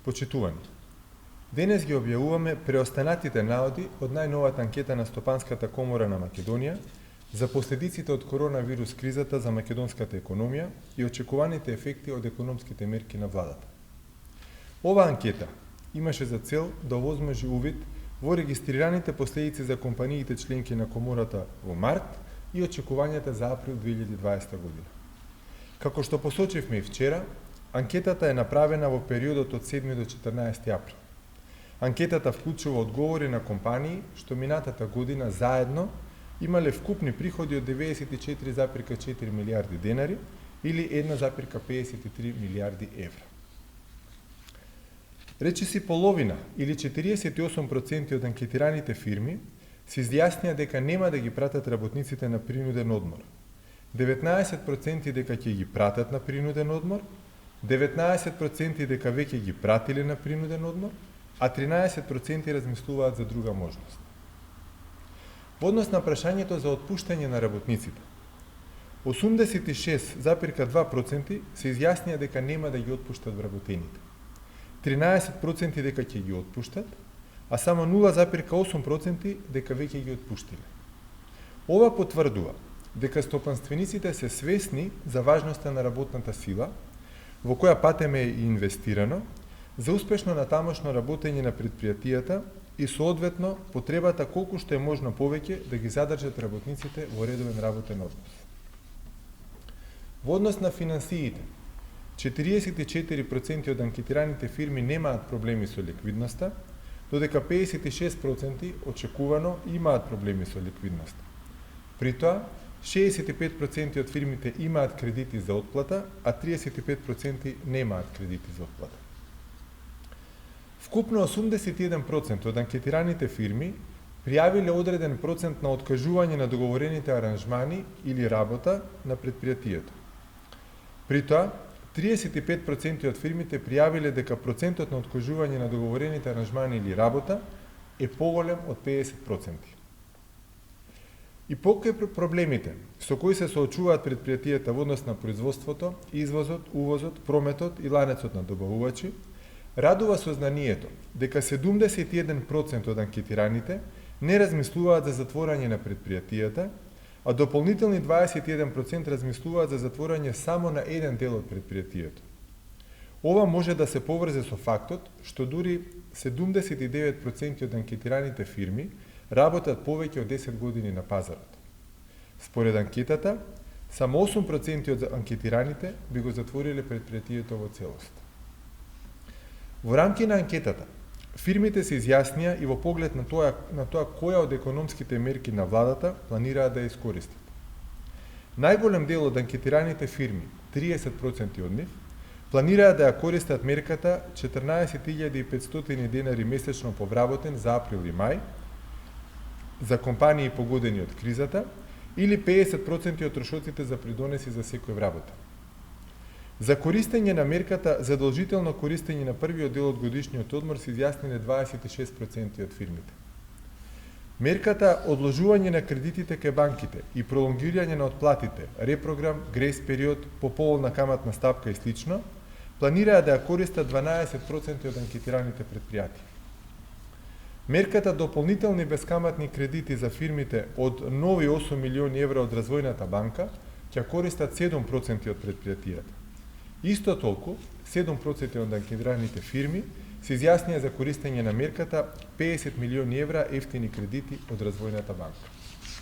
Почитувани, денес ги објавуваме преостанатите наоди од најновата анкета на Стопанската комора на Македонија за последиците од коронавирус кризата за македонската економија и очекуваните ефекти од економските мерки на владата. Оваа анкета имаше за цел да овозможи увид во регистрираните последици за компаниите членки на комората во март и очекувањата за април 2020 година. Како што посочивме и вчера, анкетата е направена во периодот од 7 до 14 април. Анкетата вклучува одговори на компании што минатата година заедно имале вкупни приходи од 94,4 милиарди денари или 1,53 милиарди евра. Речиси половина или 48% од анкетираните фирми се изјаснија дека нема да ги пратат работниците на принуден одмор. 19% дека ќе ги пратат на принуден одмор, 19% дека веќе ги пратиле на принуден одмор, а 13% размислуваат за друга можност. Во однос на прашањето за отпуштање на работниците, 86,2% се изјаснија дека нема да ги отпуштат вработените, 13% дека ќе ги отпуштат, а само 0,8% дека веќе ги отпуштиле. Ова потврдува дека стопанствениците се свесни за важноста на работната сила, во која патеме е инвестирано, за успешно натамошно работење на предпријатијата и соодветно потребата колку што е можно повеќе да ги задржат работниците во редовен работен однос. Во однос на финансиите, 44% од анкетираните фирми немаат проблеми со ликвидноста, додека 56% очекувано имаат проблеми со ликвидноста. При тоа, 65% од фирмите имаат кредити за отплата, а 35% немаат кредити за отплата. Вкупно 81% од анкетираните фирми пријавиле одреден процент на откажување на договорените аранжмани или работа на предпријатието. При тоа, 35% од фирмите пријавиле дека процентот на откажување на договорените аранжмани или работа е поголем од 50%. И покрај проблемите со кои се соочуваат предпријатијата во однос на производството, извозот, увозот, прометот и ланецот на добавувачи, радува сознанието дека 71% од анкетираните не размислуваат за затворање на предпријатијата, а дополнителни 21% размислуваат за затворање само на еден дел од предпријатието. Ова може да се поврзе со фактот што дури 79% од анкетираните фирми работат повеќе од 10 години на пазарот. Според анкетата, само 8% од анкетираните би го затвориле предпријатието во целост. Во рамки на анкетата, фирмите се изјаснија и во поглед на тоа која од економските мерки на владата планираат да ја искористат. Најголем дел од анкетираните фирми, 30% од нив, планираат да ја користат мерката 14.500 денари месечно повработен за април и мај за компании погодени од кризата или 50% од трошоците за придонеси за секој вработен. За користење на мерката задолжително користење на првиот дел од годишниот одмор се изјасниле 26% од фирмите. Мерката одложување на кредитите кај банките и пролонгирање на отплатите, репрограм, грейс период, поповолна каматна стапка и слично, планираат да ја користат 12% од анкетираните предпријатија. Мерката дополнителни бескаматни кредити за фирмите од нови 8 милиони евра од Развојната банка ќе користат 7% од предпријатијата. Исто толку, 7% од анкетираните фирми се изјаснија за користење на мерката 50 милиони евра ефтини кредити од Развојната банка.